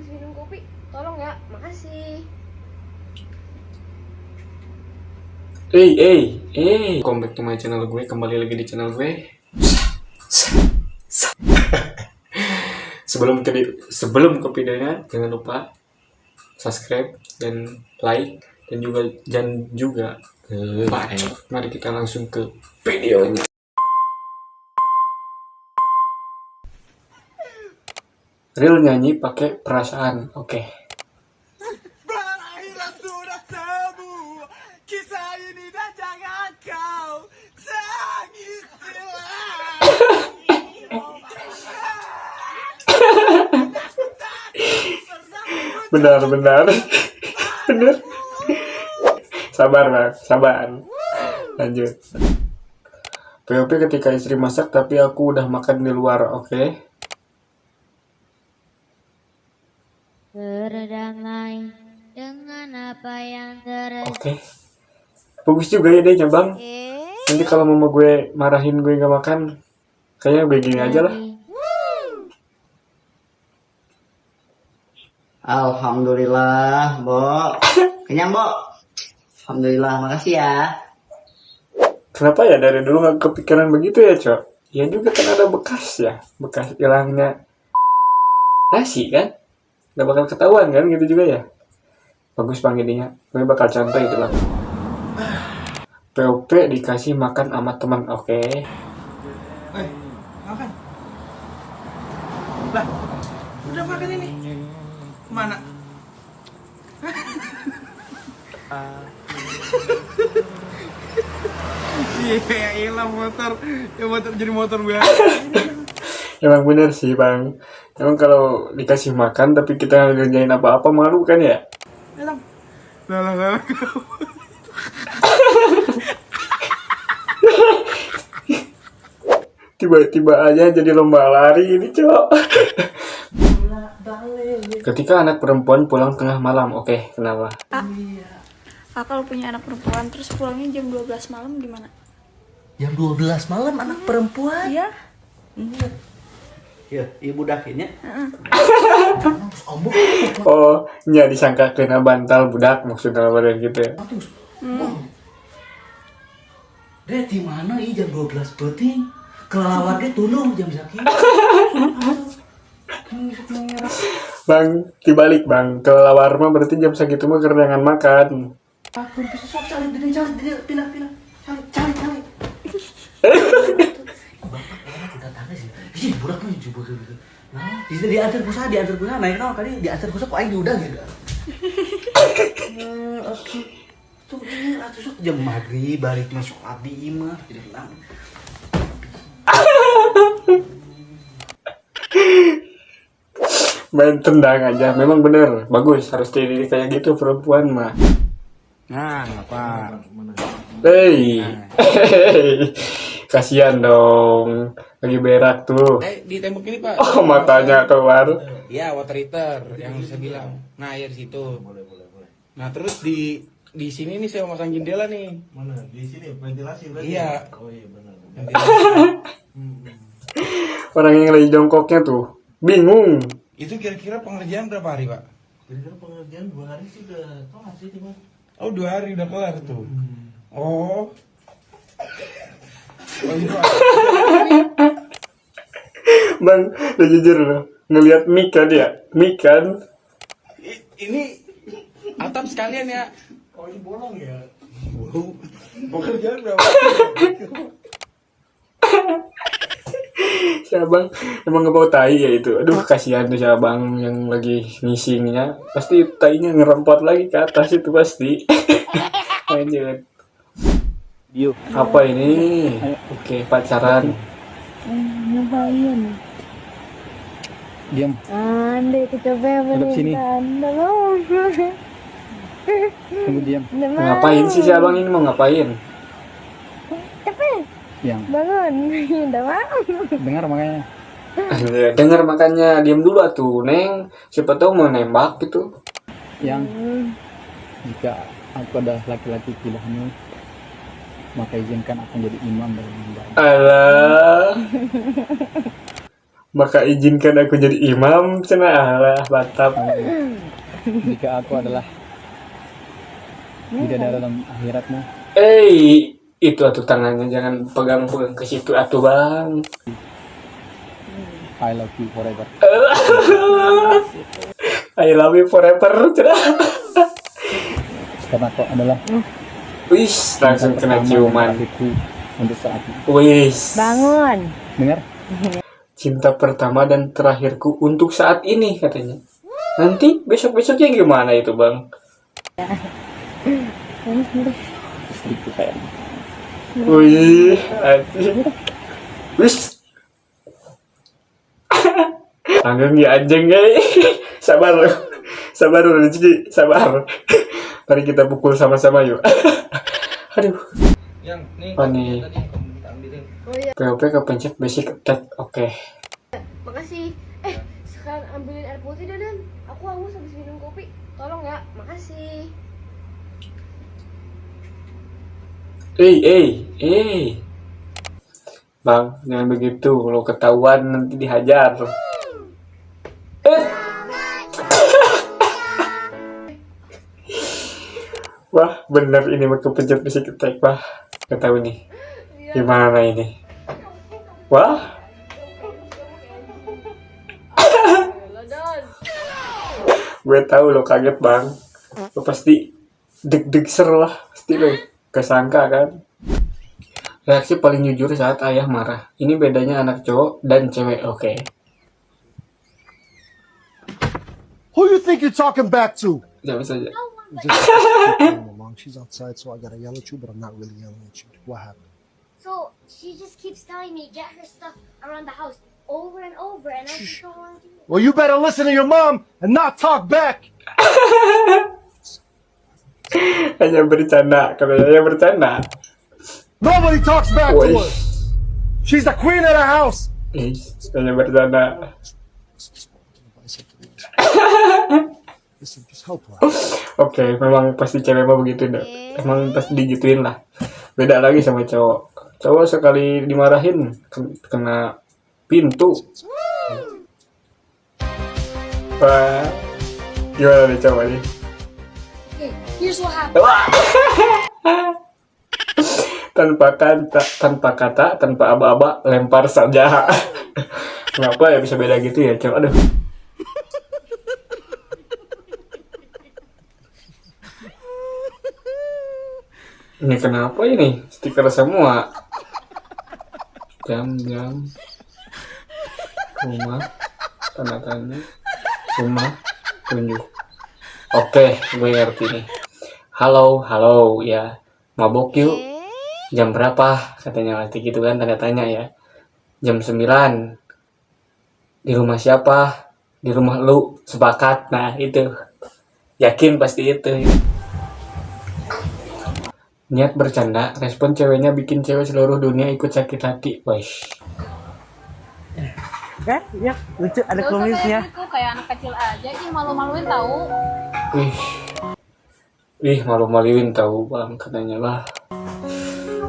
habis minum kopi. Tolong ya, makasih. Welcome back to my channel gue. Kembali lagi di channel gue. Sebelum ke videonya, jangan lupa subscribe dan like dan juga like. Mari kita langsung ke videonya. Real nyanyi pakai perasaan, oke. Berakhirlah sudah semua kisah ini dan jangan kau tangisi lagi. Benar. Sabar bang, sabar. Lanjut. POP ketika istri masak tapi aku udah makan di luar, oke? Berdamai dengan apa yang terjadi. Oke. Bagus juga ya deh bang. Nanti kalau mama gue marahin gue gak makan, kayaknya gue gini aja lah. Alhamdulillah, Bo. Kenyang, Bo. Alhamdulillah, makasih ya. Kenapa ya dari dulu gak kepikiran begitu ya, Cok? Ya juga kan ada bekas ya. Bekas hilangnya nasi kan? Gak bakal ketahuan kan gitu juga ya. Bagus bang idenya. Gue bakal contoh itu lah. POP dikasih makan sama teman, oke. Makan. Lah, udah makan ini. Kemana? Iya, hilang motor. Ya motor jadi motor gue. Emang bener sih bang. Emang kalau dikasih makan tapi kita nggak ngerjain apa-apa malu kan ya? Hilang. Lah. Tiba-tiba aja jadi lomba lari ini, Cok. Ketika anak perempuan pulang tengah malam, oke, kenapa? Kalau punya anak perempuan terus pulangnya jam 12 malam gimana? Jam 12 malam anak perempuan. Iya. Ya, ibu dakinya. Oh, nya disangka kena bantal budak maksudnya apa gitu ya? Deh, di mana ih jam 12 penting? Kelelawar ge tuluh jam sakit. Bang, dibalik bang, kelelawar mah berarti jam segitu mah kerenangan makan. Aku bisa sok cari pindah. Cari. Bapak orang udah tanya sih. Ih, budak mah coba gitu. Nah, diantar kusaha naik naon kali diantar kusaha kok aing udah gitu. Aku tuh ini atuh sok jam maghrib balik masuk abi mah tidak tenang. Main tendang aja, memang bener, bagus, harus jadi kayak gitu perempuan mah. Nah, apa? Hey, kasihan dong, lagi berak tuh. Di tembok ini Pak. Oh, matanya keluar. Ya, water heater yang bisa bilang. Nah, ya di situ. Boleh. Nah, terus di sini nih saya mau masang jendela nih. Mana? Di sini ventilasi berarti. Iya. Oh iya benar. Orang yang lagi jongkoknya tuh bingung. Itu kira-kira pengerjaan berapa hari, Pak? Kira-kira pengerjaan 2 hari sih udah kelar sih Mas. Oh, 2 hari udah kelar tuh. Oh. Oh iya, Pak. Bang, udah jujur loh, ngelihat mic kan ya, mic kan. Ini atap sekalian ya. Oh ini bolong ya. Wow. Pengerjaan berapa? Si abang emang nggak bawa tai ya itu. Aduh kasihan tuh si abang yang lagi ngisinya. Pasti tainya ngerempot lagi ke atas itu pasti. Lanjut. Apa ini? Oke, pacaran. Ngapain? Diam. Ande kecapean sini. Anda mau. Tunggu diam. Ngapain sih si abang ini mau ngapain? Capek. Yang Bangun. Udah mau. dengar makanya. Dengar makanya diam dulu atuh, Neng. Siapa tahu mau nembak gitu. Yang jika aku adalah laki-laki pilihanmu, maka izinkan aku menjadi imam dalam membaca. Alah. Maka izinkan aku jadi imam, cenah lah, mantap. Jika aku adalah bidadari dalam akhiratmu, Itu atuh tangannya jangan pegang-pegang ke situ atuh bang. I love you forever. I love you forever, cenah. Karena kau adalah Wis, langsung kena ciuman. terakhirku untuk saat ini. Wis. Bangun. Dengar? Cinta pertama dan terakhirku untuk saat ini katanya. Nanti besok-besoknya gimana itu bang? Istriku sayang. Wih, anjing. Wis. Langgeng ya anjing guys. Sabar. Sabar rezeki, sabar. Mari kita pukul sama-sama yuk. Aduh. Yang nih. Oh, nih. Tadi yang kamu minta ambilin. Oh iya, POP kepencet basic attack. Oke. makasih. Sekarang ambilin air putih Dan. Aku haus habis minum kopi. Tolong ya, makasih. Bang, jangan begitu. Kalau ketahuan nanti dihajar. Wah, bener ini mah kepencet basic attack. Wah, gak tahu nih. Gimana ini? Wah, Dan. gue tahu lo kaget bang. Lo pasti deg-deg ser lah. Pasti lo kesangka kan. Reaksi paling jujur saat ayah marah. Ini bedanya anak cowok dan cewek. Oke. Who you think you're talking back to? Jawab saja. Just keep calm, Mom. She's outside, so I gotta yell at you, but I'm not really yelling at you. What happened? So she just keeps telling me get her stuff around the house over and over, and I just don't want to do it. Well, you better listen to your mom and not talk back. Hanya bercanda. Katanya hanya bercanda. Nobody talks back to Woi. her. She's the queen of the house. Hanya bercanda. Listen, just help her. Oke, memang pasti cewek mah begitu deh. Emang pasti digituin lah. Beda lagi sama cowok. Cowok sekali dimarahin kena pintu. Wah, gimana nih cowok nih? Here's what happened. Tanpa kata, tanpa aba-aba, lempar saja. Kenapa ya bisa beda gitu ya, cowok? Aduh. Ini kenapa ini? Stiker semua. Jam, rumah, tanda tanya, rumah, tunjuk. Oke, gue ngerti nih. Halo, ya. Mabok yuk. Jam berapa? Katanya nanti gitu kan, tanda tanya ya. Jam 9. Di rumah siapa? Di rumah lu. Sepakat. Nah, itu. Yakin pasti itu. Niat bercanda, respon ceweknya bikin cewek seluruh dunia ikut sakit hati. Wesh. Kan? Ya, lucu ada kumisnya. Kayak anak kecil aja, ih malu-maluin tahu. Wih, malu-maluin tahu bang, katanya lah.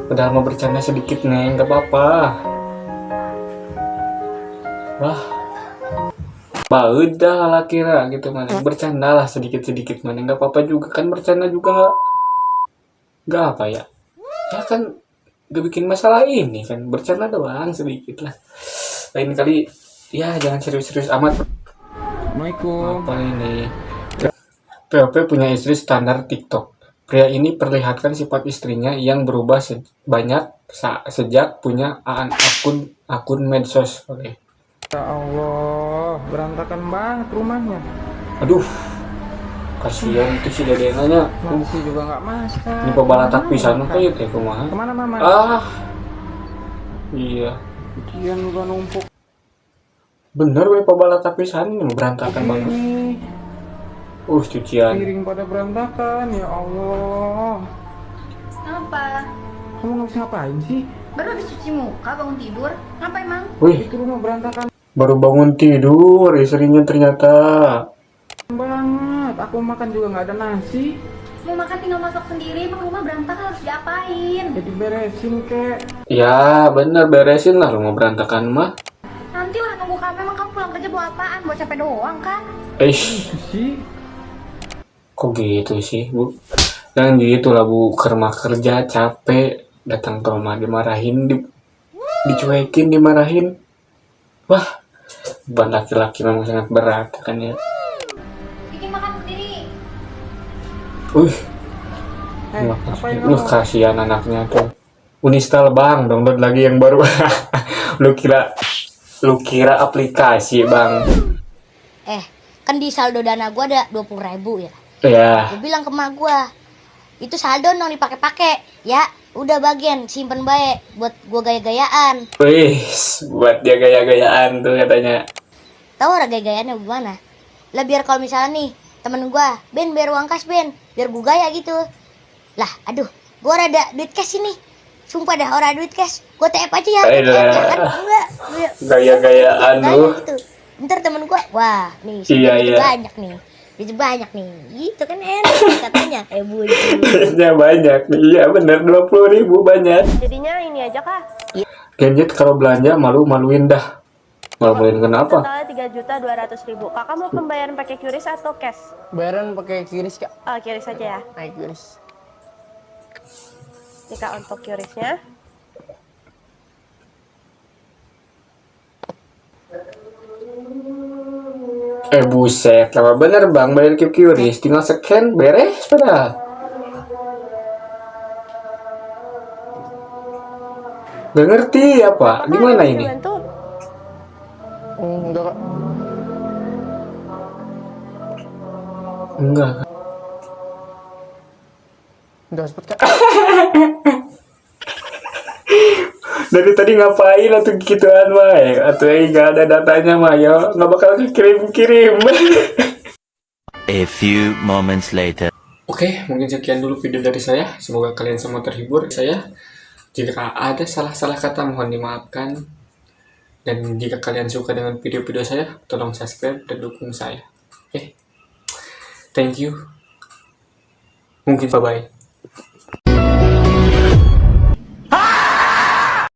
Padahal mau bercanda sedikit neng, gak apa-apa. Wah. Udah lah kira gitu mana. Bercanda lah sedikit-sedikit mana, gak apa-apa juga kan bercanda juga. Gak apa ya. Ya kan gak bikin masalah ini kan, bercanda doang sedikit lah. Lain kali ya jangan serius-serius amat. Assalamualaikum. Apa ini? POP punya istri standar TikTok. Pria ini perlihatkan sifat istrinya yang berubah banyak sejak punya akun medsos. Oke. Ya Allah, berantakan banget rumahnya. Aduh, kasihan itu si dedenanya. Nasi juga nggak masak. Ini pebalatak pisan kayak teh kumaha. Kemana mama? Iya. Cucian juga numpuk. Bener gue pebalatak pisan ini berantakan banget. Cucian. Piring pada berantakan, ya Allah. Kenapa? Kamu nggak bisa ngapain sih? Baru habis cuci muka, bangun tidur. Ngapa emang? Wih, Itu rumah berantakan baru bangun tidur istrinya ternyata. banget. Aku makan juga nggak ada nasi. Mau makan tinggal masak sendiri, emang rumah berantakan harus diapain? Jadi beresin kek. Ya bener beresin lah rumah berantakan mah. Nantilah nunggu kamu kerja buat apaan? Buat capek doang kan? Kok gitu sih, Bu? Jangan gitu lah, Bu. Ke rumah kerja capek, datang ke rumah dimarahin, dicuekin, dimarahin. Wah, beban laki-laki memang sangat berat kan ya. Bikin makan sendiri. Kasihan anaknya tuh. Uninstall Bang, download lagi yang baru. Lu kira aplikasi, Bang. Kan di saldo dana gua ada 20.000 ya. Ya, Gue bilang ke emak gua, itu saldo dong dipakai-pakai. Ya, udah bagian simpen baik buat gua gaya-gayaan. wih, buat dia gaya-gayaan tuh katanya. Tahu orang gaya-gayaannya gimana? Lah biar kalau misalnya nih temen gua, Ben biar uang kas Ben, biar gua gaya gitu. Lah, aduh, gua rada duit cash ini. Sumpah dah orang duit cash, gua TF aja ya. Jangan enggak. Gaya-gayaan lu. Gitu. Ntar temen gua, wah nih Iya. banyak nih. Duit banyak nih. Gitu kan enak katanya. Bu. Duitnya banyak nih. Iya bener, 20.000 banyak. Jadinya ini aja kah? Gadget kalau belanja malu-maluin dah. Malu-maluin kenapa? Totalnya 3.200.000. Kakak mau pembayaran pakai QRIS atau cash? Bayaran pakai QRIS, Kak. Oh, QRIS aja ya. Naik QRIS. Ini Kak untuk QRIS-nya. Buset, lama bener Bang bayar QRIS, tinggal scan beres padahal. Gak ngerti apa, gimana ini? Bantu. Enggak, Kak. Enggak. Udah cepet, Kak. Dari tadi ngapain atau gituan mah ya? Atau nggak ada datanya mah ya nggak bakal kirim-kirim. A few moments later. Oke, mungkin sekian dulu video dari saya. Semoga kalian semua terhibur. Jika ada salah-salah kata mohon dimaafkan. Dan jika kalian suka dengan video-video saya, tolong subscribe dan dukung saya. Oke, thank you. Mungkin bye-bye.